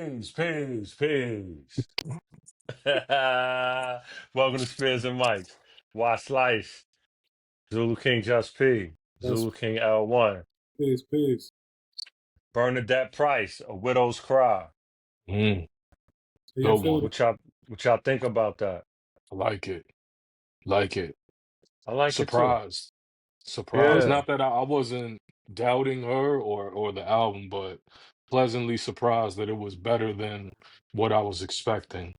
Peace. Welcome to Spears and Mike's. Y Slice, Zulu King Just P, That's Zulu King L1, peace. Bernadette Price, A Widow's Cry. Mm, How y'all good feel? one. What y'all think about that? I like it. Like it. I like it too. Surprised. Surprised. Yeah. Not that I wasn't doubting her or the album, but pleasantly surprised that it was better than what I was expecting.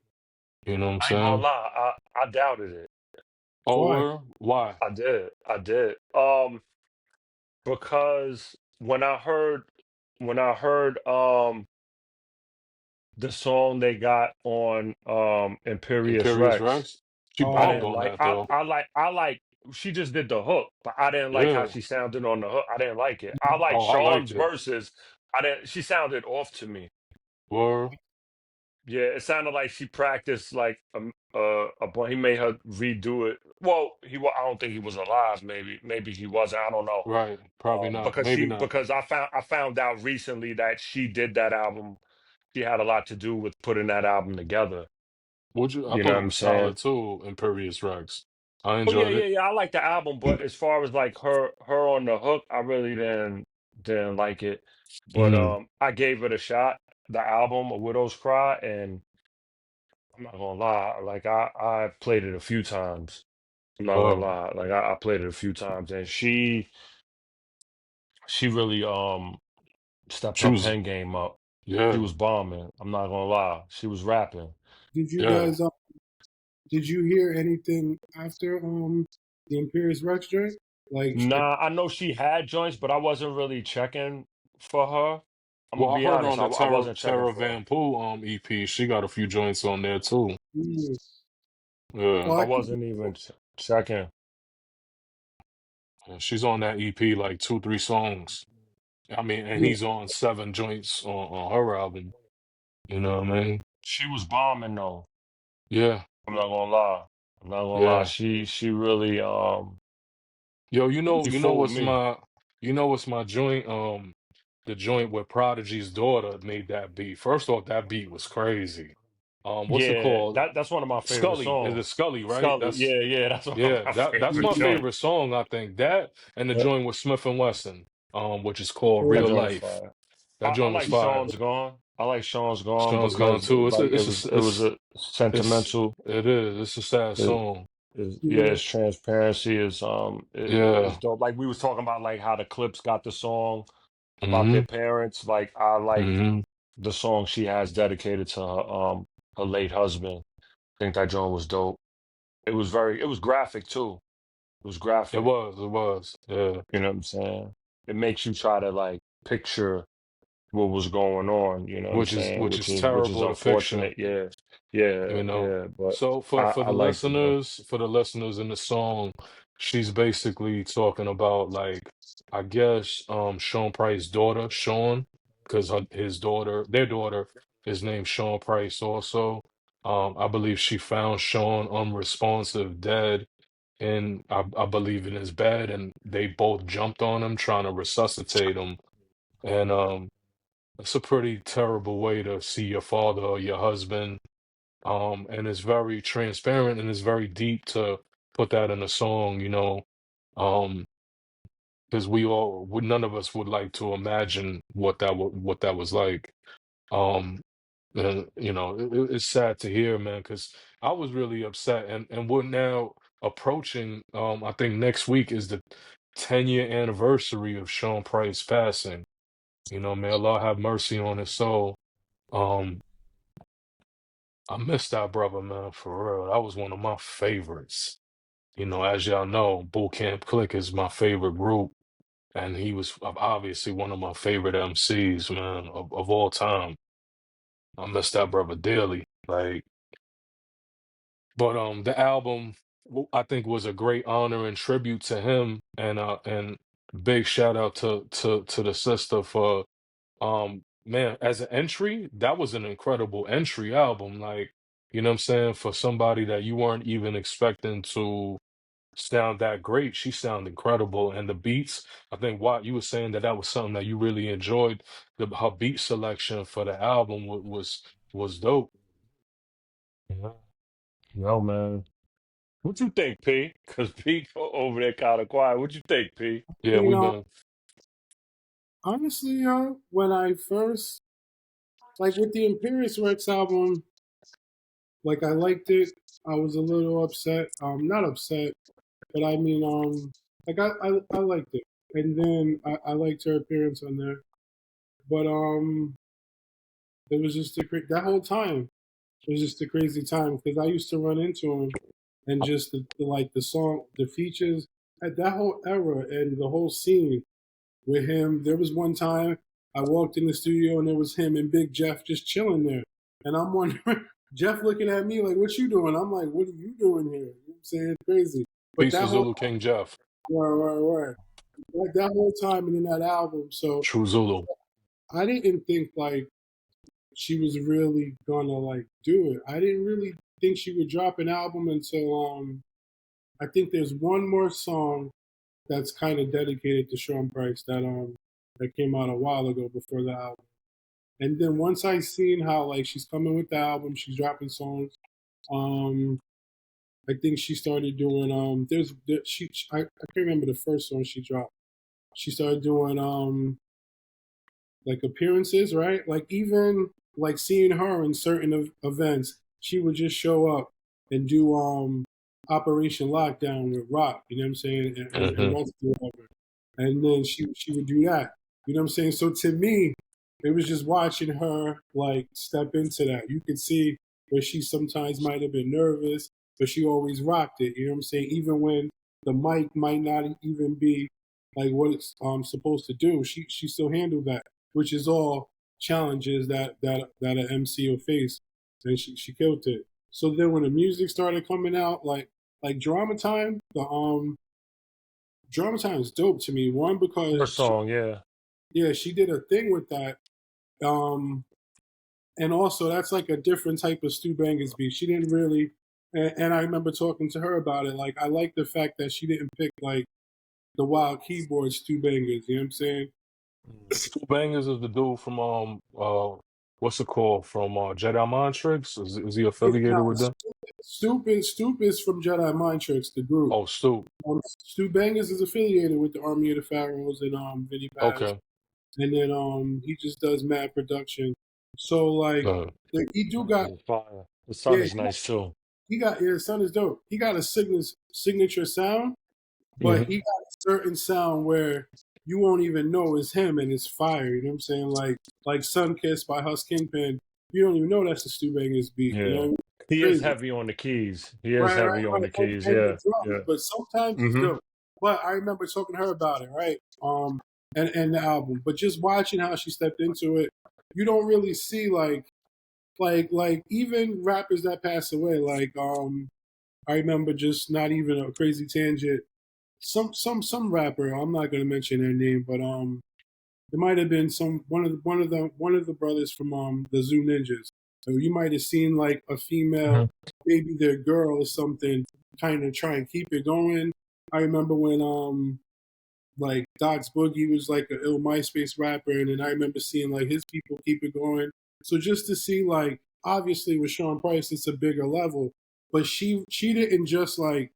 You know what I'm I ain't gonna saying? lie, I doubted it. Oh, Why? why? I did. I did. Because when I heard the song they got on Imperious Imperious Rex. Rex? She I bombed Oh, didn't on like that though. I like she just did the hook, but I didn't like how Yeah. she sounded on the hook. I didn't like it. I like Oh, I Sean's liked it. verses. I didn't She sounded off to me. Were Yeah, it sounded like she practiced like he made her redo it. Well, I don't think he was alive, maybe he wasn't. I don't know. right. Probably not. Maybe not. Because I found out recently that she did that album. She had a lot to do with putting that album together. Would you? I You know thought what it I'm was saying? solid too, Imperious Rex. I Oh yeah, enjoyed yeah, it. yeah. I like the album, but as far as like her on the hook, I really didn't like it. But Mm, I gave it a shot, the album, A Widow's Cry, and I'm not gonna lie, like I played it a few times. I'm not gonna word. lie, like I played it a few times, and she really stepped She her was, pen game up. She yeah, was bombing. I'm not gonna lie, she was rapping. did you yeah. guys? Did you hear anything after the Imperious Rex joint? Nah, I know she had joints, but I wasn't really checking for her. I'm Well, gonna I be heard honest, on the I Terra wasn't checking Terra for her. Van Pool EP, she got a few joints on there too. mm, Yeah, well, I I, wasn't even checking. and she's on that EP like 2, 3 songs. I mean, and yeah, he's on 7 joints on her album. You know what I mean? She was bombing though. Yeah, I'm not gonna lie. I'm not gonna lie. yeah. She really Yo, she you know fooled what's me. my joint? The joint where Prodigy's daughter made that beat. First off, that beat was crazy. What's it Yeah, called? that's one of my favorite Scully. Is it songs. Scully, right? Scully, yeah, yeah, that's one of Yeah, my that's favorite my yeah, favorite joints. song, I think. That and the yeah, joint with Smith and Wesson, which is called That Real joint was Life. fire. That I joint was like fire. Sean's Gone. I like Sean's Gone Sean's gone because too. like it was a It's sentimental. it is. It's a sad It, song. yeah, yeah, its transparency is Yeah. dope. Like we was talking about like how the Clips got the song about their Mm-hmm. parents. Like I like Mm-hmm. the song she has dedicated to her late husband. I think that joint was dope. It was graphic too. It was It graphic. was. It was. Yeah. You know what I'm saying? It makes you try to like picture what was going on, you know what I'm saying? Which is Which is terrible to picture. unfortunate. Yeah. Yeah, You know. yeah. But So I I liked it though. for the listeners in the song, she's basically talking about like I guess Sean Price's daughter, Sean, because their daughter is named Sean Price also. I believe she found Sean unresponsive, dead, and I believe in his bed, and they both jumped on him trying to resuscitate him. And it's a pretty terrible way to see your father or your husband, and it's very transparent and it's very deep to put that in a song, um, because none of us would like to imagine what that was like. Um, and it's sad to hear, man, because I was really upset, and we're now approaching. I think next week is the 10-year anniversary of Sean Price passing. May Allah have mercy on his soul. Um, I miss that brother, man, for real. That was one of my favorites. As y'all know, Boot Camp Click is my favorite group, and he was obviously one of my favorite MCs, man, of all time. I miss that brother dearly. Like, but the album I think was a great honor and tribute to him, and big shout out to the sister for man, as an entry, that was an incredible entry album. Like, you know what I'm saying? For somebody that you weren't even expecting to sound that great. She sound incredible, and the beats. I think Watt, you were saying that that was something that you really enjoyed. Her beat selection for the album was dope. Yeah. Yo, man. What you think, P? Because P over there kind of quiet. What you think, P? Yeah, You we've know, been. honestly, when I first like with the Imperious Rex album, like I liked it. I was a little upset. Not upset, but I mean, like I liked it. And then I liked her appearance on there. But it was just that whole time. It was just a crazy time because I used to run into him and just like the song, the features, at that whole era and the whole scene with him. There was one time I walked in the studio and there was him and Big Jeff just chilling there, and I'm wondering, Jeff looking at me like, "What you doing?" I'm like, "What are you doing here?" You know what I'm saying? Crazy. But Peace to that whole Zulu King Jeff. right. Like that whole time and in that album, so True Zulu. I didn't think like she was really gonna like do it. I didn't really think she would drop an album until I think there's one more song that's kind of dedicated to Sean Price that came out a while ago before the album. And then once I seen how like she's coming with the album, she's dropping songs. Um, I think she started doing I can't remember the first song she dropped. She started doing like appearances, right? Like even like seeing her in certain events, she would just show up and do Operation Lockdown with Rock, you know what I'm saying, and Hmm. Rusty, whatever. And then she would do that, you know what I'm saying. So to me, it was just watching her like step into that. You could see where she sometimes might have been nervous, but she always rocked it. You know what I'm saying. Even when the mic might not even be like what it's supposed to do, she still handled that, which is all challenges that an MC will face, and she killed it. So then when the music started coming out, like Drama Time, the Drama Time is dope to me. One because First song, yeah. yeah, she did a thing with that, um, and also that's like a different type of Stu Bangers beat. She didn't really, and I remember talking to her about it. Like I like the fact that she didn't pick like the wild keyboard Stu Bangers. You know what I'm saying? Two Bangers is the dude from what's it called from Jedi Mind Tricks? Is he Nah, affiliated with them? Stoop is from Jedi Mind Tricks, the group. Oh, Stu. Stu Bangers is affiliated with the Army of the Pharaohs and Vinnie Paz, Okay. and then he just does mad production. So like, Uh, he do Son got is fire. The son yeah is nice too. he got yeah, son is dope. He got a signature sound, but he Hmm. got a certain sound where you won't even know it's him and it's fire. You know what I'm saying? Like Sun Kiss by Hus Kingpin. You don't even know that's the Stu Bangers beat. You know Yeah. what I mean? He is Crazy. heavy on the keys. He is heavy on the keys. And the Yeah. drums, Yeah. but sometimes it's Hmm. dope. But I remember talking to her about it, right? And the album. But just watching how she stepped into it, you don't really see like even rappers that pass away. Like I remember just not even a crazy tangent. Some rapper, I'm not gonna mention their name, but it might have been one of the brothers from the Zoo Ninjas. So you might have seen like a female, Hmm. maybe their girl or something, kind of try and keep it going. I remember when like Doc's Boogie was like an ill MySpace rapper, and then I remember seeing like his people keep it going. So just to see like obviously with Sean Price, it's a bigger level, but she didn't just like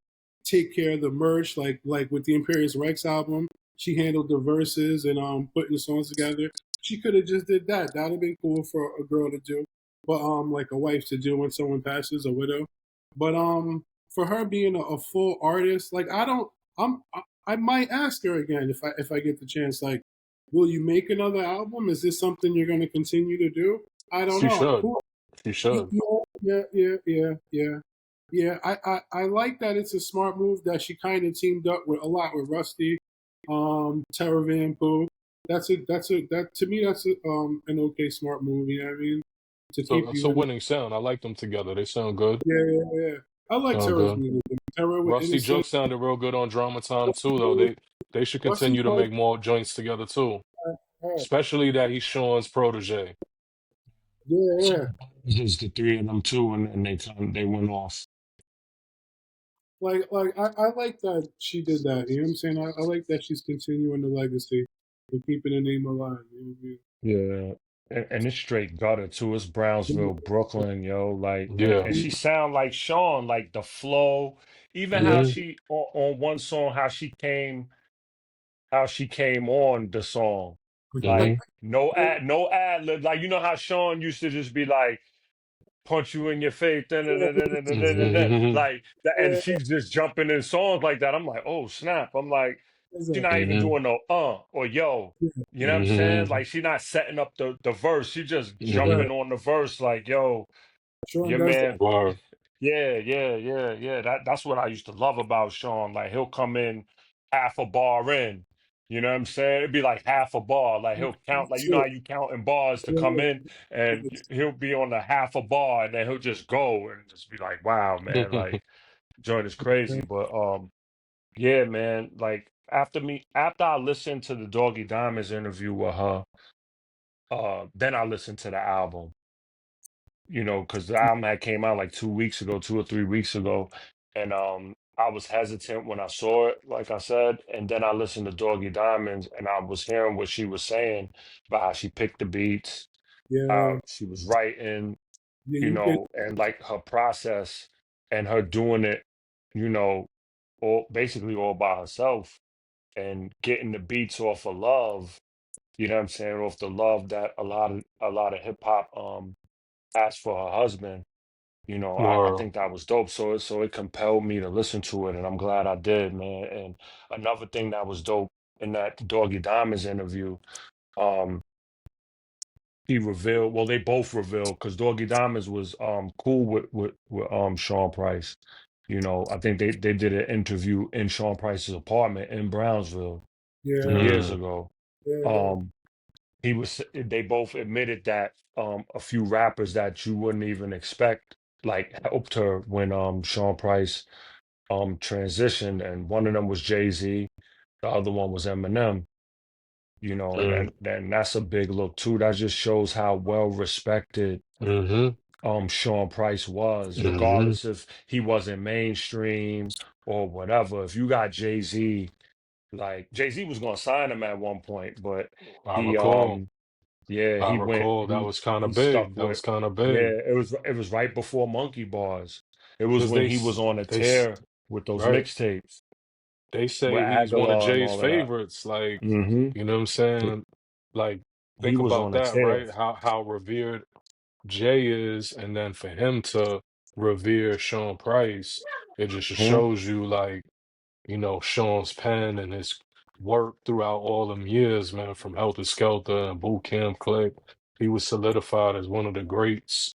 take care of the merch like with the Imperious Rex album. She handled the verses and putting the songs together. She could have just did that. That'd have been cool for a girl to do, but like a wife to do when someone passes, a widow. But for her being a full artist, like I don't. I might ask her again if I get the chance. Like, will you make another album? Is this something you're going to continue to do? I don't she know. should. Cool. She should. Yeah. I like that. It's a smart move that she kind of teamed up with a lot with Rusty, Tara Van Poo. That to me that's an okay smart move. You know what I mean? To So keep it's a you in. winning sound. I like them together. They sound good. Yeah. I like Sound Tara's good. music. Tara with Rusty Innocent. Juke sounded real good on Drama Time too, though. They should Rusty's continue to like, make more joints together too. yeah, Especially that he's Sean's protege. yeah. Just the three of them too, and they went off. I like that she did that. You know what I'm saying? I like that she's continuing the legacy and keeping the name alive. You know what Yeah. And it's straight gutter too. It's I mean? Brownsville, Brooklyn, yo. Like, Yeah. and she sound like Sean, like the flow, even how Yeah, Hmm. she on one song, how she came on the song. Hmm. Like no ad lib. Like you know how Sean used to just be like punch you in your face, Hmm. like that, and yeah, she's just jumping in songs like that. I'm like, oh snap! I'm like, she's not even Hmm. doing no or yo. yeah, You know what I'm saying? Hmm. Like she's not setting up the verse. She just Hmm. right. jumping on the verse like, yo, Sean your does man. that. Wow. Yeah. That's what I used to love about Sean. Like he'll come in half a bar in. You know what I'm saying? It'd be like half a bar. Like he'll count, like you That's know how it. you count in bars to come Yeah, in, and it's- he'll be on the half a bar, and then he'll just go and just be like, "Wow, man! Like joint is crazy." But yeah, man. Like after I listened to the Doggy Diamonds interview with her, then I listened to the album. You know, because the album had came out like 2 weeks ago, 2 or 3 weeks ago, and I was hesitant when I saw it, like I said, and then I listened to Doggy Diamonds, and I was hearing what she was saying about how she picked the beats, yeah, how she was writing, yeah. you You can. know, and like her process and her doing it, you know, all basically all by herself and getting the beats off of love, you know what I'm saying, off the love that a lot of hip hop has for her husband. You know, I Wow. think that was dope. So it compelled me to listen to it, and I'm glad I did, man. And another thing that was dope in that Doggy Diamonds interview, um, he revealed, well, they both revealed because Doggy Diamonds was cool with Sean Price. You know, I think they did an interview in Sean Price's apartment in Brownsville some Yeah, years Mm. ago. yeah, Um, they both admitted that a few rappers that you wouldn't even expect like helped her when Sean Price transitioned, and one of them was Jay-Z, the other one was Eminem, you know, and Mm. then that's a big look too. That just shows how well respected Hmm. Sean Price was, Hmm. regardless if he wasn't mainstream or whatever. If you got Jay-Z, like Jay-Z was gonna sign him at one point, but I he recall. yeah, I he went. recall that He was kind he of stuck big. That with. was kind of Yeah, big it was right before Monkey Bars. It was because when he was on a tear with those right. mixtapes They with say he's one of Aguilar and Jay's all of that. favorites. Like, Hmm you know what I'm saying? Like, He think was about on a that, tear. right? How revered Jay is, and then for him to revere Sean Price, it just Hmm shows you like, Sean's pen and his work throughout all them years, man, from Helter Skelter and Boot Camp Click. He was solidified as one of the greats,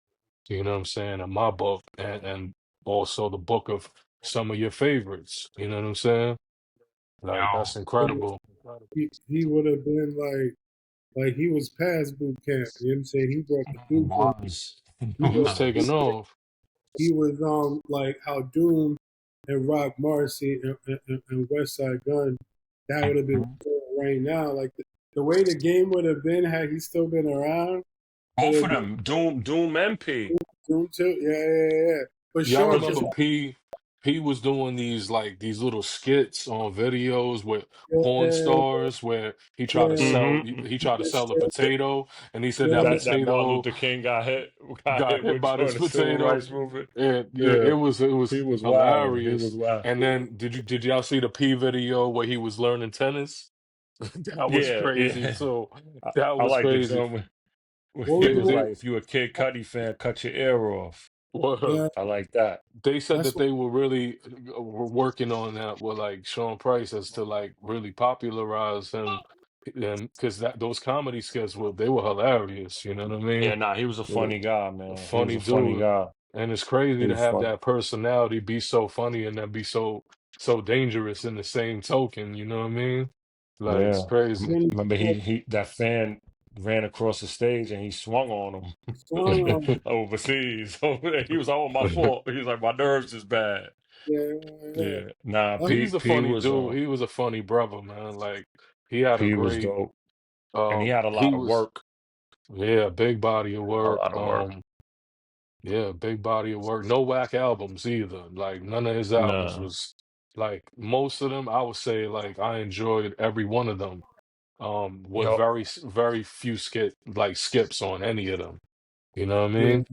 you know what I'm saying, in my book, and also the book of some of your favorites, you know what I'm saying? Like, Yo, that's incredible. he would have been like he was past boot camp. You know what I'm saying? He brought the he Duke in. was. He He He brought was the taking was. Duke. off. He was like how Doom and Rock Marcy and West Side Gun. That would have been Mhm. right now. Like the way the game would have been had he still been around. It Both would of be them, Doom MP. Doom too. Yeah. But Y'all Sean just remember P was doing these little skits on videos with porn yeah, stars where yeah, he tried to yes, sell a potato and he said that yeah, That Martin potato Luther King got hit got hit with by this during the civil potato. rights movement. And yeah, Yeah, it was he was wild. He was hilarious. wild. And then did y'all see the P video where he was learning tennis? That was crazy Yeah. too. I, That I was like the crazy. joint when what he was They the was what? they like, if you a Kid Cudi fan, cut your ear off. were Yeah, I like that. they said that's that what. they were really were working on that with like Sean Price as to like really popularize him, and because that those comedy skits they were hilarious. You know what I mean? Yeah, nah, he was a Yeah. funny guy, A man. He was funny a funny dude, guy. and it's He crazy to was have funny. that personality be so funny and then be so dangerous in the same token. You know what I mean? Like it's Yeah. crazy. Remember he that fan ran across the stage and he swung on Strong him on. overseas. He was like, oh, my fault. He was like, my nerves is bad. Yeah, Yeah. Nah, that's He's a P funny was dude. He was a funny brother, man. Like he had a P was great dope. And he had a he lot of was work. yeah, big body of A work. lot of work. Yeah, big body of work. No whack albums either. Like none of his albums Nah. was like most of them. I would say like I enjoyed every one of them. With Yo, very few skips on any of them. You know what I Yeah, mean?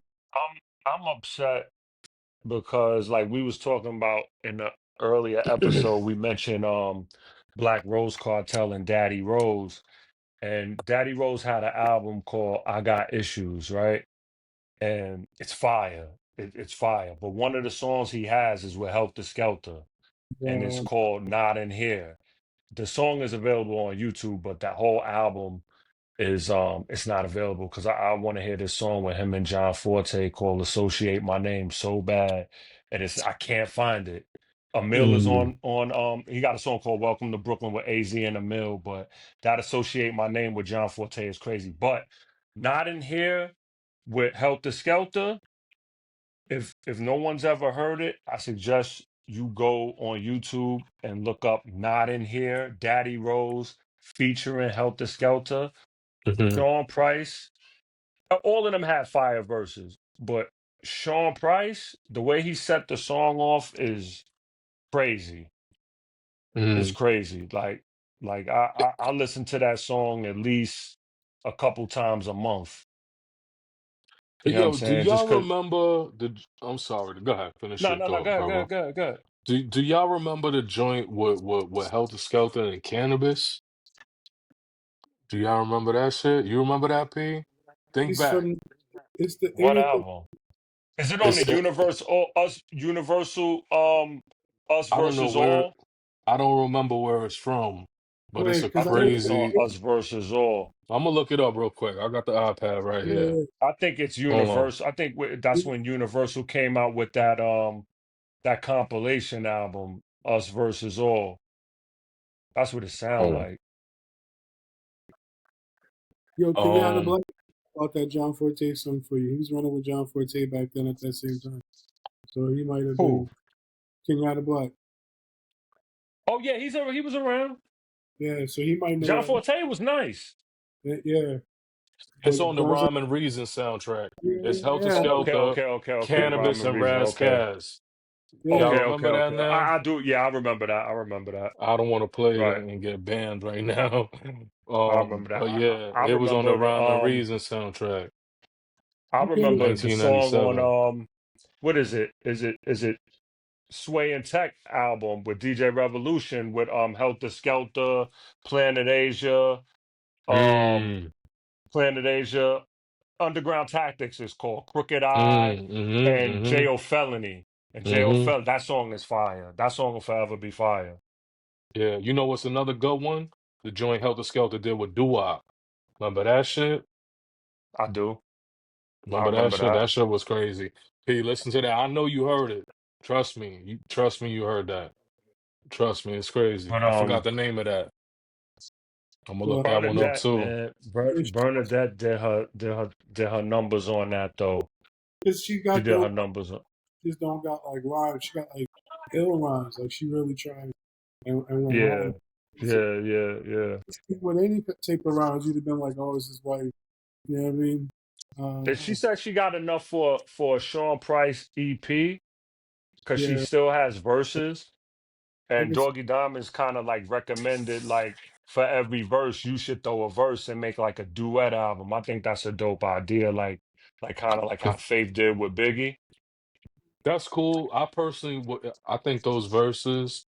I'm upset because like we was talking about in the earlier episode, we mentioned Black Rose Cartel and Daddy Rose. And Daddy Rose had an album called I Got Issues, right? And it's fire. It's fire. But one of the songs he has is with Helter Skelter, and it's um, called Not in Here. The song is available on YouTube, but that whole album is it's not available because I want to hear this song with him and John Forte called Associate My Name so bad. And it's I can't find it. Emil is Mm, on he got a song called Welcome to Brooklyn with AZ and Emil, but that Associate My Name with John Forte is crazy. But Not in Here with Helter Skelter. If no one's ever heard it, I suggest you go on YouTube and look up Not in Here, Daddy Rose featuring Helter Skelter. mhm, Sean Price, all of them had fire verses, but Sean Price, the way he set the song off is crazy. It's mhm. crazy. Like I listen to that song at least a couple times a month. Hey, You know what I'm yo, do saying? Just y'all cause remember the? I'm sorry. Go ahead, finish no, your no, no, thought, brother. go ahead, go ahead. Do y'all remember the joint with Helter Skelter and Cannabis? Do y'all remember that shit? You remember that, P? Think it's back. from it's the What ain't it album? Is it on the It's Universal Us I don't know versus where all? I don't remember where it's from, but it's wait a because I I think know it's on crazy. Us versus all. I'm gonna look it up real quick. I got the iPad right here. yeah, I think it's Hold on. Universal. I think that's when Universal came out with that compilation album, Us versus All. That's what it sound Hold like. yo Kenyatta on. Black bought that John Forte song for you. He was running with John Forte back then at that same time, so he might have Who? been Kenyatta Black. Oh yeah, he was around. Yeah, so he might know John that. Forte was nice. Yeah, It's but on the John's like, Rhyme and Reason soundtrack. It's Helter yeah, Oh, Skelter, okay. yeah, Cannabis, Rhyme and and Reason. Raz Okay, Kaz. Y'all yeah. remember that now? I do. Yeah, I remember that. I remember that. I don't want to play it Right. and get banned right now. I remember that. But yeah, I it was on the remember the Rhyme and Reason soundtrack, I You can't remember the song on 1997. what is it? Is it Sway and Tech album with DJ Revolution with Helter Skelter, Planet Asia, um Mm, Planet Asia, Underground Tactics is called Crooked Eye, and mm-hmm, J.O. Felony. And J.O. mm-hmm. Felony, that song is fire. That song will forever be fire. Yeah, you know what's another good one? The joint Helter Skelter did with Doo-Wop. Remember that shit? I do. I Remember that remember shit? that. That shit was crazy. Hey, listen to that. I know you heard it. Trust me. Trust me, you heard that. Trust me, it's crazy. But I forgot the name of that. I'm gonna look well, that one up Bernadette, too. man, because Bernadette did her numbers on that though. she She got did those, her numbers on. just don't got like rhymes. She got like ill rhymes. Like she really tried and went Yeah, hard. So yeah. with any type of rhymes, you'd have been like, "Oh, this is white." You know what I mean? And she said she got enough for a Sean Price EP because she Yeah, still has verses. I And guess Doggy Diamonds kind of like recommended like for every verse you should throw a verse and make like a duet album. I think that's a dope idea. Like kind of like how Faith did with Biggie. That's cool. I personally would. I think those verses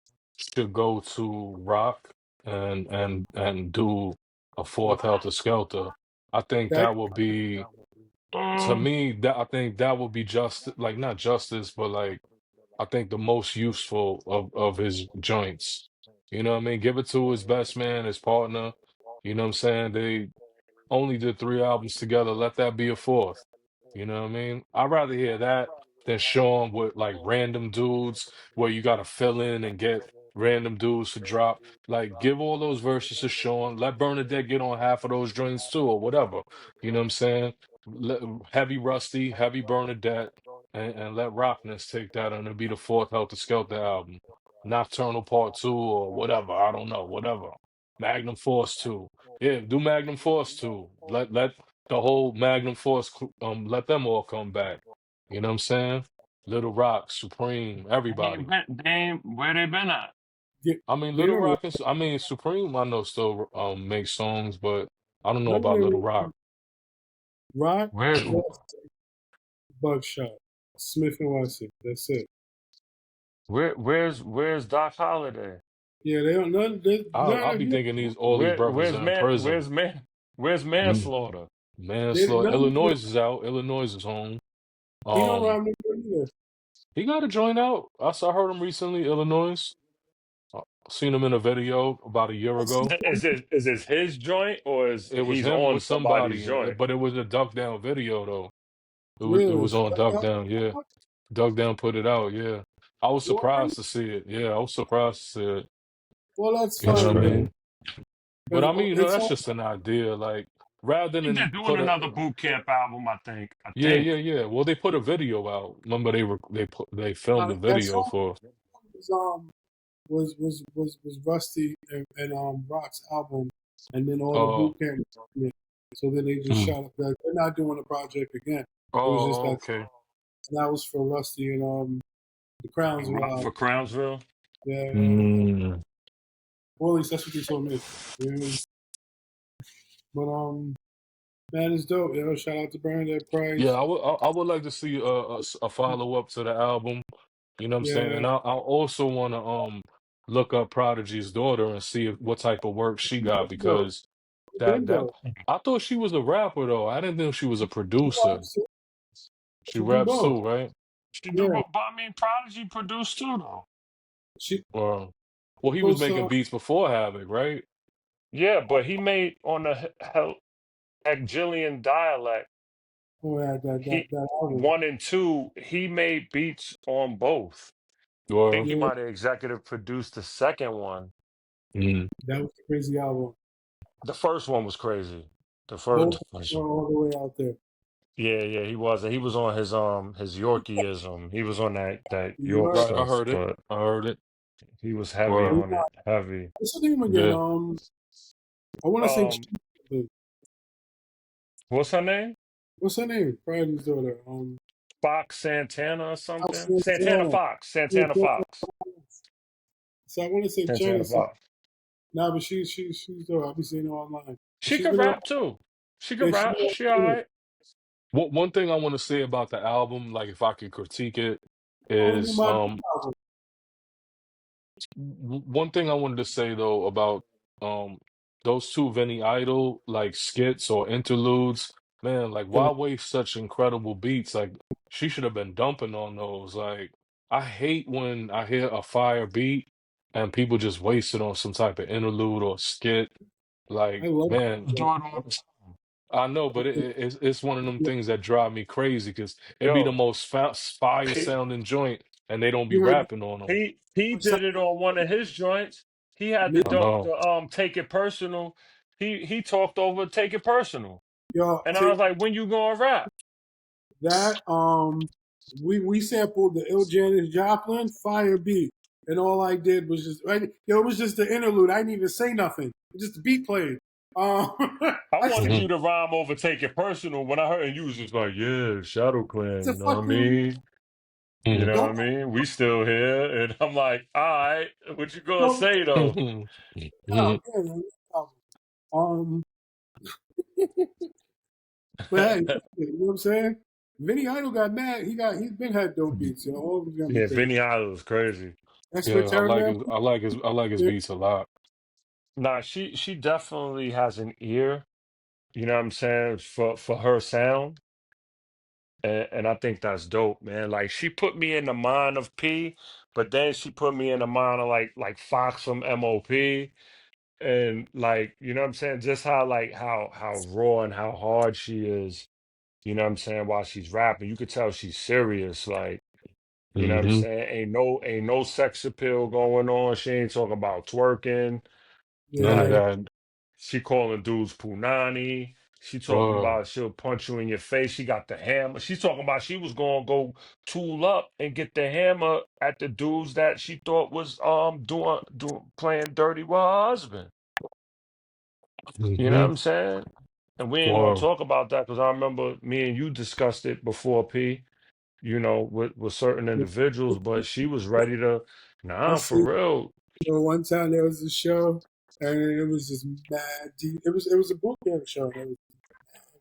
should go to Rock and do a fourth Helter Skelter. I think that that would be to Mm, me that I think that would be just like not justice, but like I think the most useful of his joints. You know what I mean? Give it to his best man, his partner. You know what I'm saying? They only did three albums together. Let that be a fourth. You know what I mean? I'd rather hear that than Sean with like random dudes where you got to fill in and get random dudes to drop. Like, give all those verses to Sean. Let Bernadette get on half of those joints too, or whatever. You know what I'm saying? Let, heavy Rusty, heavy Bernadette, and let Rockness take that, and it'll be the fourth Helter Skelter album. Nocturnal Part 2, or whatever. I don't know, whatever. Magnum Force 2. Yeah, do Magnum Force too. Let the whole Magnum Force let them all come back. You know what I'm saying? Little Rock, Supreme, everybody. They ain't where they been at. Yeah, I mean, they Little never. Rock is. I mean, Supreme. I know still makes songs, but I don't know None of about Little them. Rock. Rock, Where Buckshot, Smith and Wesson. That's it. where's Doc Holliday? Yeah, they don't. None I'll of be you. thinking these all these brothers are in prison. Where's Mm, manslaughter? Manslaughter. None of them. Illinois is out. Illinois is home. He don't Um, rhyme no good either. he got to join out. I heard him recently. Illinois. Uh, Seen him in a video about a year That's ago. Is it his joint or is It was he's him on with somebody's somebody, joint? but it was a duck down video though. It really. was on Duck Down. Yeah, Duck Down put it out. Yeah, I was Well, surprised to see it. Yeah, I was surprised to see it. well, that's You That's know fine, what I man. crazy. mean? But Because I mean, it's that's all. just an idea. Like rather I think they're than doing put a another boot camp album, I think. I yeah, think. yeah, yeah. Well, they put a video out. Remember they filmed the That video song for was was Rusty and Rock's album, and then all the uh boot camp. Yeah. So then they just mm. shot up that they're not doing the project again. It was just Oh, that okay. that was for Rusty and the Crownsville Rock album. for Crownsville. Yeah, yeah, yeah. Mm. Or at least that's what they told me. Yeah. But man, it's dope. Yo, shout out to Bernadette Yeah, Price. I would like to see a follow up to the album. You know what I'm saying? Yeah, And I also want to look up Prodigy's daughter and see what type of work she got dope. because Been that dope. I thought she was a rapper though. I didn't think she was a She producer. raps too. She She do raps both. too, right? She do, Yeah, but I mean, Prodigy produced too, though. she Or well, he was also. making beats before Havoc, right? Yeah, but he made on the Hegelian dialect. Oh, yeah, He that album. one and two. He made beats on both. I think Or he Yeah, might have executive produced the second one. mm, that was a crazy album. The first one was crazy. Both The first were one. all the way out there. Yeah, yeah, he was. He was on his Yorkieism. He was on that You York heard? right, I stuff, heard it. but I heard it. he was heavy Or We on got, it. Heavy. what's her name again? yeah. I want to say, Um, what's her name? what's her name? Bridie's daughter. Fox Santana or House something? Santana Santana. Fox. Yeah, Santana Fox. so I want to say Santana Genesis. Fox. Nah, but she's dope. I'll be seeing her online. And She she's could been on. rap too. She Yeah, could she's rap. been on. She all right. One thing I want to say about the album, like if I could critique it, On the is my album. one thing I wanted to say though about um those two Vinny Idol like skits or interludes, man, like Yeah, why waste such incredible beats? Like she should have been dumping on those. Like I hate when I hear a fire beat and people just waste it on some type of interlude or skit. I Like, love man, Do that. it all the time. I know, but it's one of them things that drive me crazy because it'd be the Yo, most fire P, sounding joint and they don't be You heard rapping on them. P did it on one of his joints. He had me? I know. the take it personal. He talked over take it personal, Yo, and I was like, when you gonna rap? that we sampled the Ill Janis Joplin Fire Beat, and all I did was just right. Yo, it was just the interlude. I didn't even say nothing. Just the beat played. I I said wanted Mhm. you to rhyme over take it personal when I heard and you was just like, yeah, Shadow it's Clan, a you know what I fucking mean? You Mhm. know what I don't mean? We still here. And I'm like, all right, what you gonna don't say though? Mhm. oh, Mhm. yeah, um but hey, you know what I'm saying? Vinny Idol got mad. He's been had dope beats, yo. Always got me Yeah, thinking. Vinny Idol was crazy. Expert Yeah, Terror I like his beats a lot. Nah, she definitely has an ear, you know what I'm saying, for her sound. And I think that's dope, man. Like she put me in the mind of P, but then she put me in the mind of like Fox from MOP. And like, you know what I'm saying? Just how like how raw and how hard she is, you know what I'm saying, while she's rapping. You could tell she's serious, like, you know what I'm Hmm. saying? Ain't no sex appeal going on. She ain't talking about twerking. None of Yeah, Like that. she calling dudes punani. She talking Uh, about she'll punch you in your face. She got the hammer. She's talking about she was gonna go tool up and get the hammer at the dudes that she thought was doing playing dirty with her husband. You know what hmm. I'm saying? And we ain't gonna Or talk about that because I remember me and you discussed it before, P. with certain individuals, but she was ready to, I nah, for see. real. One time there was a show, and it was just mad deep. It was a boot camp show. That was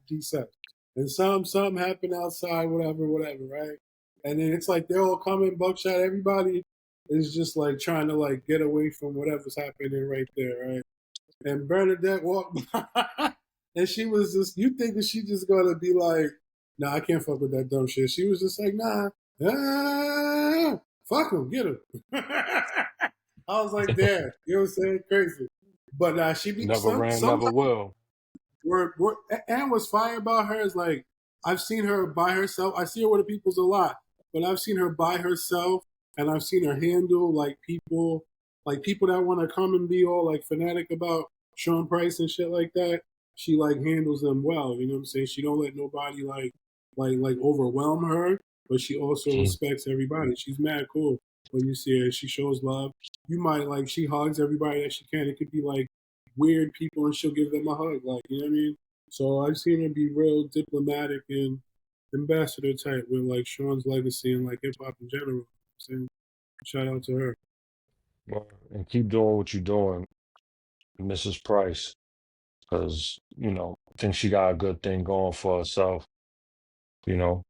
decent. And something happened outside, whatever, right? And then it's like they're all coming, buckshot. Everybody is just like trying to like get away from whatever's happening right there, right? And Bernadette walked by, and she was just. You think that she just gonna be like, "Nah, I can't fuck with that dumb shit." She was just like, "Nah, fuck him, get him." I was like, "Damn," you know what I'm saying? Crazy. But she be Never ran, some never will. and what's fire about her is like I've seen her by herself. I see her with the peoples a lot, but I've seen her by herself, and I've seen her handle like people that want to come and be all like fanatic about Sean Price and shit like that. She like handles them well. You know what I'm saying? She don't let nobody like overwhelm her, but she also Mm. respects everybody. She's mad cool when you see her. She shows love. You might like she hugs everybody that she can. It could be like weird people and she'll give them a hug. Like, you know what I mean? So I've seen her be real diplomatic and ambassador type with like Sean's legacy and like hip hop in general. So shout out to her. Well, and keep doing what you're doing, Mrs. Price, because I think she got a good thing going for herself. You know,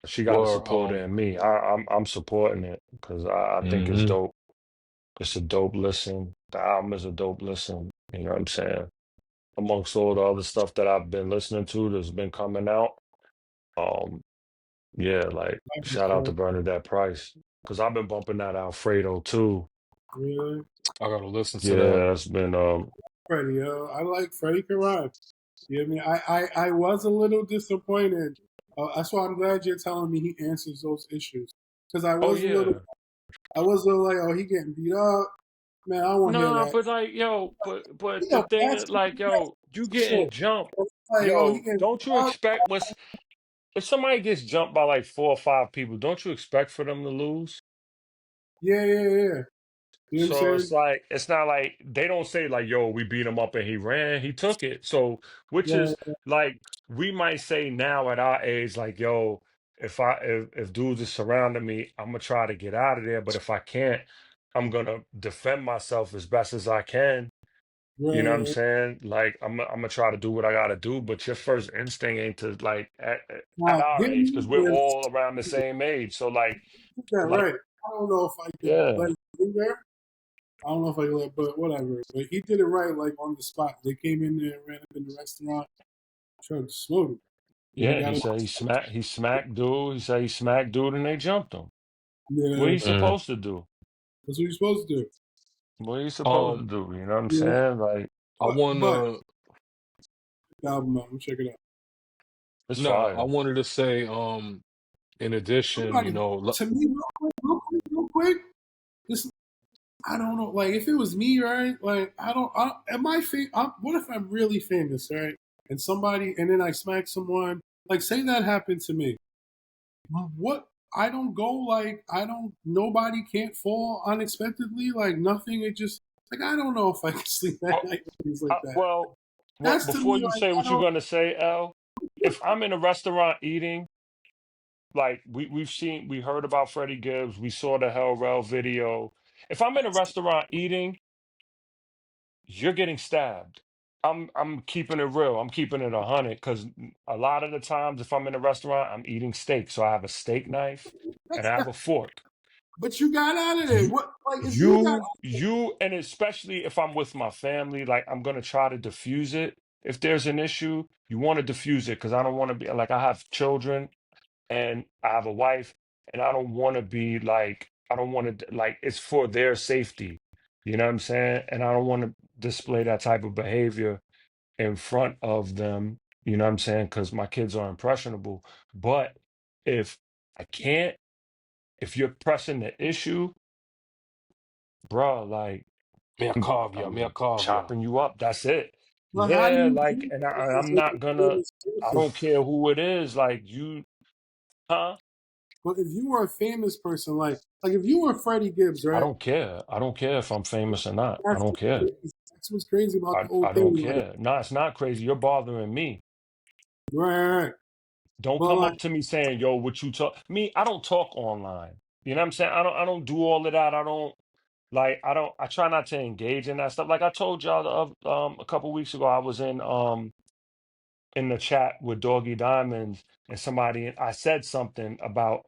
she got a Or supporter in me. I'm supporting it because I think it's mhm. dope. It's a dope listen. The album is a dope listen. You know what I'm saying? Amongst all the other stuff that I've been listening to that's been coming out. Um, yeah, like shout out to Bernadette Price. Because I've been bumping that Alfredo too. Yeah. I gotta listen to that. Yeah, it's been Freddie, yo. I like Freddie Karad. You know what I mean? I was a little disappointed. That's why I'm glad you're telling me he answers those issues. Because oh yeah. I was a little like, oh, he getting beat up. Man, I won't hear Nah, that. but like, yo, but the Yo, thing that's is, like, yo, you getting shit. jumped. It's like, oh, he Yo, getting don't beat you up. expect if somebody gets jumped by like 4 or 5 people, don't you expect for them to lose? Yeah. You know what I'm So saying? it's like it's not like they don't say like, yo, we beat him up and he ran, he took it. So which Yeah, is like we might say now at our age, like, yo, if dudes is surrounding me, I'm gonna try to get out of there. But if I can't, I'm gonna defend myself as best as I can. You know what I'm right. saying? Like I'm gonna try to do what I gotta do, but your first instinct ain't to like at Now, our getting age, because we're in all around the same age. So that like right. I don't know if I could yeah, let him do that. I don't know if I could let, but whatever. But he did it right, like on the spot. They came in there, ran up in the restaurant, tried to smoke him. And he yeah. got He him. said he smacked dude. He said he smacked dude and they jumped him. What Yeah, he Mm. supposed to do? that's what you're supposed to do. What he supposed to Um, do? You know what I'm Yeah, saying? Like I but wanna the album out. Check it out. it's nah, I fire. wanted to say, in addition, Somebody, lo- to me, real quick. This, I don't know. Like, if it was me, right? Like, I don't. Am I what if I'm really famous, right? And somebody, and then I smack someone. Like, say that happened to me. What? I don't go like I don't. Nobody can't fall unexpectedly. Like nothing. It just like I don't know if I can sleep at Oh, night with things like that. well, That's to before me you like say I what you're don't. gonna say, L, if I'm in a restaurant eating. Like we heard about Freddie Gibbs, we saw the Hell Rell video. If I'm in a restaurant eating, you're getting stabbed. I'm keeping it real. I'm keeping it 100 because a lot of the times if I'm in a restaurant, I'm eating steak. So I have a steak knife and That's I have not. a fork. But you got out of there. You What? Like if you got. you and especially if I'm with my family, like I'm gonna try to diffuse it. If there's an issue, you want to diffuse it because I don't want to be like I have children and I have a wife, and I don't want to be like, I don't want to, like, it's for their safety. You know what I'm saying? And I don't want to display that type of behavior in front of them. You know what I'm saying? Because my kids are impressionable. But if I can't, if you're pressing the issue, bro, like, me a I'm caveat. chopping you up. That's it. But how do Yeah, you like, do and this I'm if not you're gonna, famous I person? don't care who it is. Like, huh? But if you were a famous person, like if you were Freddie Gibbs, I right? don't care. I don't care if I'm famous or not. I That's don't care. that's what's crazy about the whole I don't thing. Like, care. No, it's not crazy. You're bothering me. right. Don't But come like, up to me saying, "Yo, what you talk?" Me, I don't talk online. You know what I'm saying? I don't do all of that. I don't like. I don't. I try not to engage in that stuff. Like I told y'all a couple weeks ago, I was in the chat with Doggy Diamonds and somebody. I said something about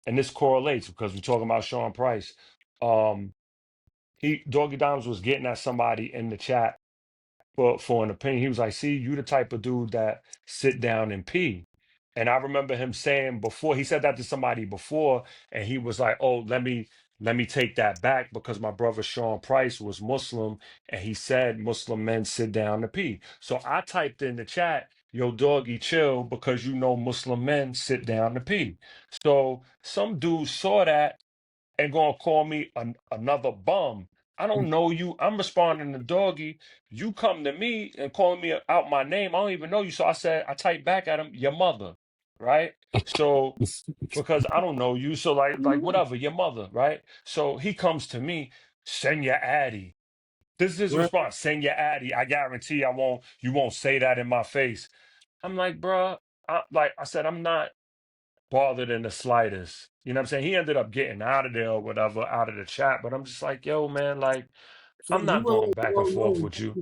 and this correlates because we're talking about Sean Price. Um, he Doggy Diamonds was getting at somebody in the chat for an opinion. He was like, "See, you the type of dude that sit down and pee." And I remember him saying before he said that to somebody before, and he was like, "Oh, let me take that back because my brother Sean Price was Muslim, and he said Muslim men sit down to pee." So I typed in the chat, "Yo, doggy, chill," because you know Muslim men sit down to pee. So some dude saw that and gonna call me another bum. I don't know you. I'm responding to doggy. You come to me and calling me out my name. I don't even know you. So I said, I typed back at him, your mother, right? So because I don't know you. So like whatever, your mother, right? So he comes to me, send your addy. This is his right? response. Send your addy. I guarantee you won't say that in my face. I'm like, bruh, like I said, I'm not bothered in the slightest. You know what I'm saying? He ended up getting out of there or whatever, out of the chat. But I'm just like, yo, man, like, So I'm you not were going back and well forth known. with you.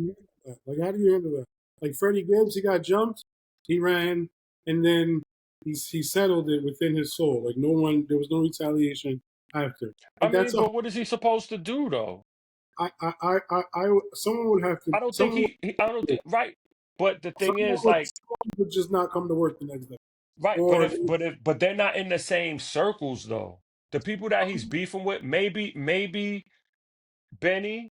Like, how do you handle that? Like Freddie Gibbs, he got jumped, he ran, and then he settled it within his soul. Like no one, there was no retaliation after. I Like that's mean, a but what is he supposed to do though? someone would have to I don't think I don't think right. But the thing is, like, someone would just not come to work the next day, right, but or but they're not in the same circles though. The people that he's beefing with, maybe Benny,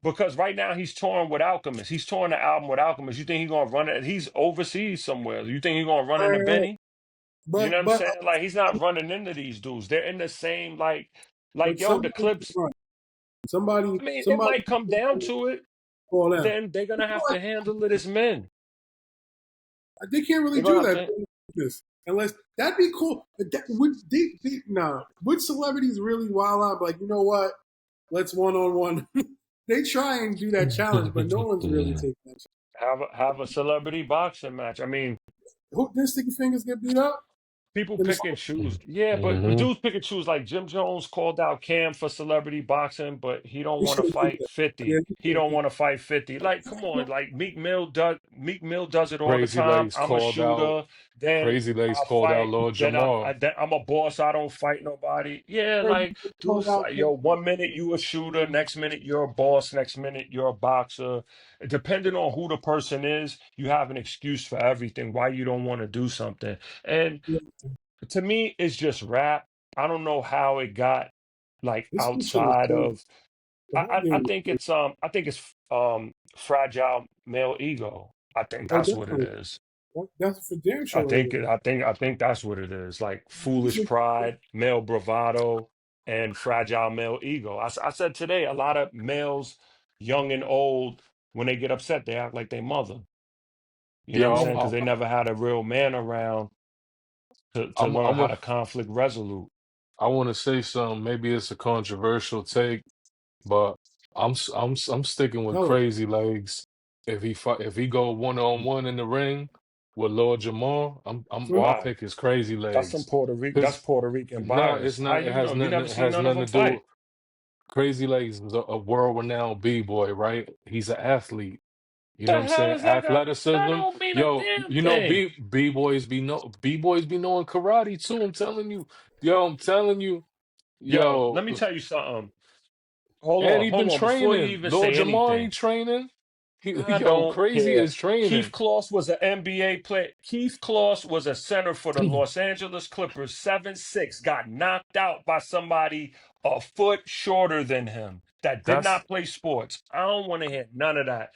because right now he's touring with Alchemist. He's touring the album with Alchemist. You think he's gonna run it? He's overseas somewhere. You think he's gonna run into right, Benny? You know what I'm but saying? Like he's not running into these dudes. They're in the same like but yo, the somebody, clips. somebody, I mean, it somebody might come down to it. call out. Then they're gonna have to handle it as men. They can't really They're gonna do have that to. unless that'd be cool. That would nah. Would celebrities really wild out? Like, you know what? Let's one on one. They try and do that challenge, but no one's really taking that. Have a celebrity boxing match. I mean, Who did Sticky Fingers get beat up? people In the, pick and choose. Yeah, but Hmm. dudes pick and choose. Like Jim Jones called out Cam for celebrity boxing, but he don't he want to should have did fight that. Yeah, 50. he He should have don't did want to fight 50. Like, come on, that. like Meek Mill does it all the Crazy time. Legs I'm a called out. shooter, then Crazy Legs I called out fight, Lord then Jamar. I'm a boss, I don't fight nobody. Yeah, Crazy like called dudes out. like, yo, 1 minute you a shooter, next minute you're a boss, next minute you're a boxer. Depending on who the person is, you have an excuse for everything why you don't want to do something. And Yeah, to me, it's just rap. I don't know how it got like this shit was outside crazy. of. The whole I game was think crazy. it's fragile male ego. I think Oh, that's what it definitely. is. That's for damn I sure what it think is. I think that's what it is. Like This foolish is pride, male bravado, and fragile male ego. I said today a lot of males, young and old, when they get upset, they act like their mother. You know what I'm Yo, yeah. saying? Because they never had a real man around to I'm learn I'm how a, to conflict resolute. I want to say something. Maybe it's a controversial take, but I'm sticking with Tell us. Crazy Legs. If he go 1-on-1 in the ring with Lord Jamar, my Why? pick is Crazy Legs. That's Cause Puerto Rican nah, it's bias. How not. It you has know? You nothing. never It seen has none of nothing them to do. fight. Crazy Legs is a world-renowned b-boy, right? He's an athlete. You know what The I'm hell saying? is that Athleticism. don't mean a Yo, damn you know, thing. b-boys be knowing karate too. I'm telling you. Yo, I'm telling you. Yo, let Yo, me tell you something. and he Hold been on. Before you training. even Lord say Jamar anything, ain't training. I Yo, don't crazy care. is Keith training. Kloss was an NBA player. Keith Kloss was a center for the Los Angeles Clippers, 7'6", got knocked out by somebody a foot shorter than him that did That's not play sports. I don't want to hear none of that.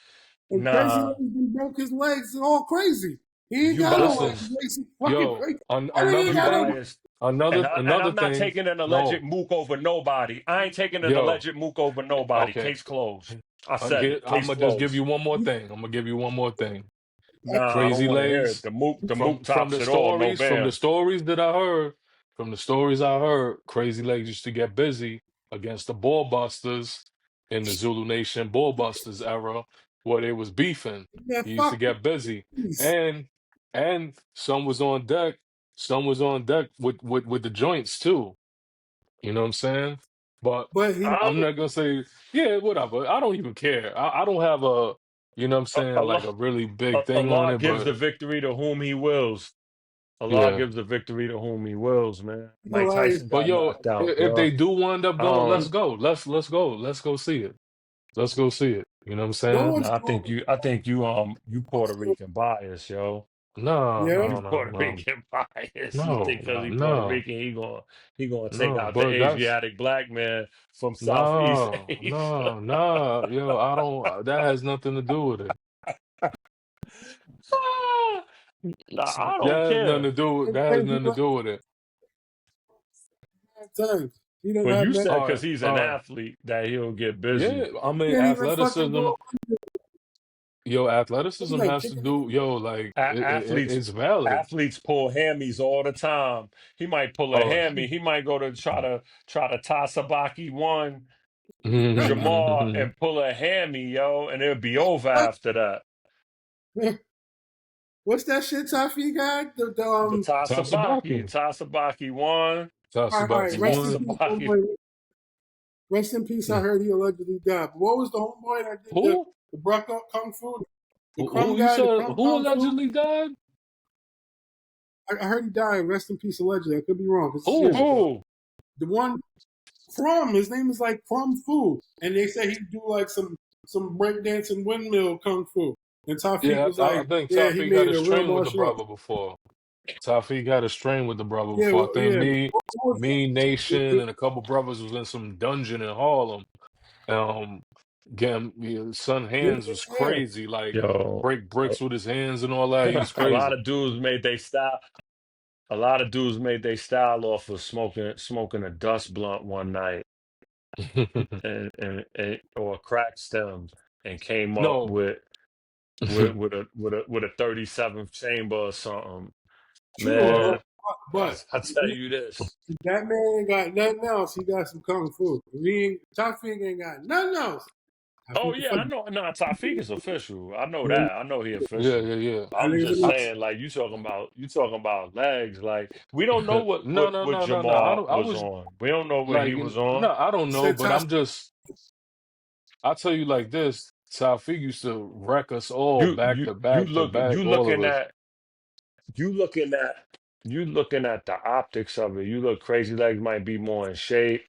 And Crazy Nah, Legs done broke his legs and all crazy. He ain't you got no listen, legs. biased. He's fucking yo, crazy. I mean, he ain't another You got no. thing, biased. And another I'm not thing. taking an alleged No, mook over nobody. I ain't taking an yo, alleged mook over nobody. okay. Case closed. I said Here, it. I'm Case gonna just give closed. you one more thing. I'm gonna give you one more thing. Nah, I don't Crazy want to hear it. Legs. The mook From tops it all. No the bam. stories that I heard, from the stories I heard, Crazy Legs used to get busy against the Ball Busters in the Zulu Nation Ball Busters era, where they was beefing. That He used to fucking get busy, piece. and and some was on deck. Some was on deck with the joints too. You know what I'm saying? But But he, I'm Um, not gonna say, yeah, whatever. I don't even care. I don't have a, you know what I'm saying, Allah, like a really big thing on Allah it, gives but the victory to whom He wills. Allah yeah. gives the victory to whom He wills, man. you know, Mike like Tyson But got yo, knocked out, if they bro. do wind up going, let's Um, go. Let's go. Let's go see it. Let's go see it. You know what I'm no saying? one no, saw I think you Puerto Rican bias, yo. No, Yeah, no, You no, Puerto no, Rican bias. You no, think because he Puerto no, Rican, he gonna take no. out the But that's Asiatic black man from Southeast no, Asia. no, no. Yo, I don't. That has nothing to do with it. Ah, nah, I That don't has nothing care. to do. and That has then he nothing to like do with it. times. He didn't But have you that. said All because right, he's an all right. athlete that he'll get Yeah, busy. I He mean, can't even fucking athleticism. go. Yo, He's athleticism like has to kicking do. Yo, like Athletes it's valid. athletes pull hammies all the time. He might pull a Oh. hammy. He might go to try to tie Sabaki one Jamal and pull a hammy, yo, and it'll be over after that. it. What's that shit Tafi got? The The Tasabaki. Tie Sabaki one, all right, Tasabaki rest Jamal in one. peace, Sabaki. homeboy. Rest in peace. I heard he allegedly died. But what was the homeboy that did Who? the Bruck Kung Fu? The Who Crumb you guy, the said? Crumb Who Kung Fu? allegedly died? I heard he died. Rest in peace, allegedly. I could be wrong. This is years Who? ago. Who? The one Crumb, his name is like Crumb Fu, and they say he do like some breakdancing windmill kung fu. And Tafiq Yeah, was I like, think yeah, he Tafi got made his a real train with the martial art. brother before. Tafi got his train with the brother Yeah, before. I think yeah. What was me, Nation, that? and a couple brothers was in some dungeon in Harlem. Um, getting his son Yeah, hands was yeah. crazy. Like Yo, break bricks with his hands and all that. He was a lot crazy. of dudes made they style. A lot of dudes made they style off of smoking a dust blunt one night and or a crack stem and came up No. with a 37th chamber or something. True, Man, Word. I tell you this. that man ain't got nothing else. He got some kung fu. Tafiq ain't got nothing else. I Oh think the yeah, fuck I know. No, Tafiq is official. I know that that. I know he Yeah, official. yeah, yeah. I was niggas just in I, saying, like you talking about legs. Like we don't know no, no, what no, no, no. I Jamal don't. I was was on. We don't know what he like, was on. no, I don't know, said but Tafiq. I'm just. I'll tell you like this. Taufik used to wreck us all You back you to you back to look back, you all of looking us. at you looking at you looking at the optics of it. You look crazy legs might be more in shape.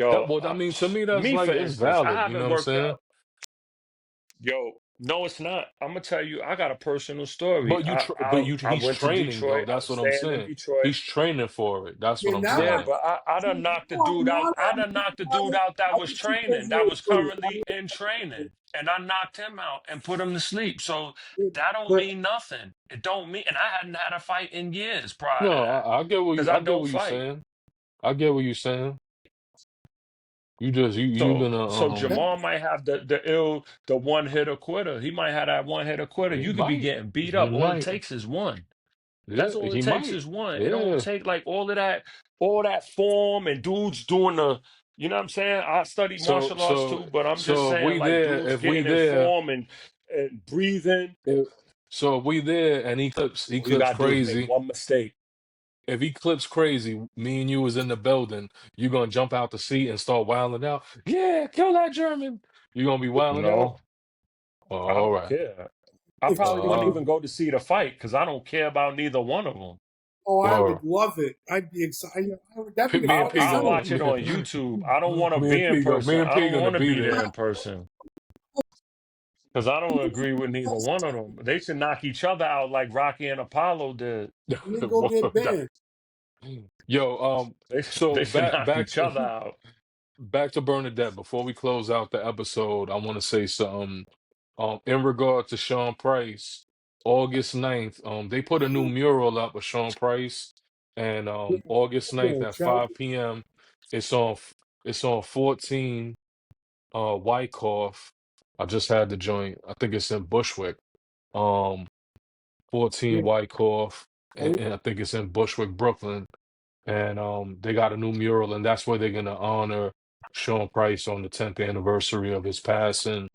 That, Yo, well, I mean, to me, that's me for like it's instance, I valid. You know haven't what I'm worked saying? out. Yo, no, it's not. I'm gonna tell you, I got a personal story. I He's went to training Detroit. though. I That's was what I'm staying in saying. Detroit. He's training for it. That's what Yeah, I'm now Yeah, I saying. but I done knocked the dude now out. that I done knocked the dude out that I was can see training, his that name was for currently in training, and I knocked him out and put him to sleep. So it. that don't But mean nothing. It don't mean, and I hadn't had a fight in years prior to No, that I get what because you. I I get don't what you're fight. saying. I get what you're saying. You just you So gonna so that, Jamal might have the one hitter quitter. He might have that one hitter quitter. he You could be might getting beat he up. All it might takes is one. yeah That's all it he takes might is one. It don't yeah. take like all that form and dudes doing you know what I'm saying? I studied So martial arts so too, but I'm just so saying like dudes if we getting in there form and breathing. if, so if we there and he All you clips gotta do is make crazy. one mistake. If he clips crazy, me and you was in the building, you gonna jump out the seat and start wilding out. Yeah, kill that German. You gonna be wilding out. No, Oh, I all don't right. care. I if probably if wouldn't Uh, even go to see the fight because I don't care about neither one of them. oh, I would or love it. I'd be excited. That'd be the me and fucking P I go. seller. watch it on YouTube. I don't want to Me be and in P go. Me person. and I P don't gonna want to be be there there. in person because I don't agree with neither one of them. They should knock each other out like Rocky and Apollo did. And then go get Word. banned. Yo, so They should knock each other out. back to Bernadette. Before we close out the episode, I want to say something. In regard to Sean Price, August 9th, they put a new mural up of Sean Price, and August 9th Yeah, at child. 5 p.m. It's on it's on 14 Wyckoff. I just had the joint. I think it's in Bushwick. Um, 14 Yeah. Wyckoff, and I think it's in Bushwick, Brooklyn. And they got a new mural, and that's where they're gonna honor Sean Price on the 10th anniversary of his passing.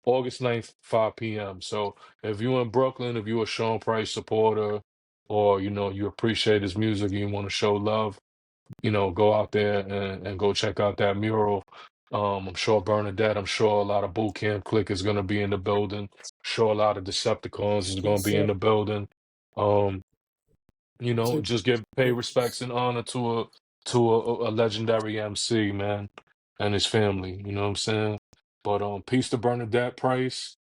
August 9th, 5 p.m. So if you're in Brooklyn, if you're a Sean Price supporter, or you appreciate his music and you want to show love, go out there and go check out that mural. I'm sure Bernadette, I'm sure a lot of Boot Camp Click is going to be in the building. Sure, a lot of Decepticons is going Yes, to be sir. in the building. Um, So, just pay respects and honor to a legendary MC, man, and his family. You know what I'm saying? But peace to Bernadette Price.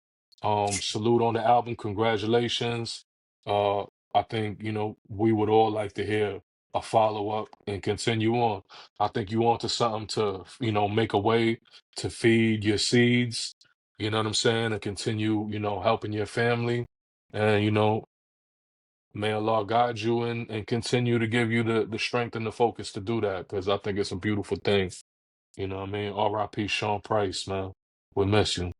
Salute on the album. Congratulations. Uh, I think, we would all like to hear a follow-up and continue on. I think you want to something to, make a way to feed your seeds, you know what I'm saying, and continue, helping your family. And, may Allah guide you and continue to give you the strength and the focus to do that, because I think it's a beautiful thing. You know what I mean? R.I.P. Sean Price, man. We miss you.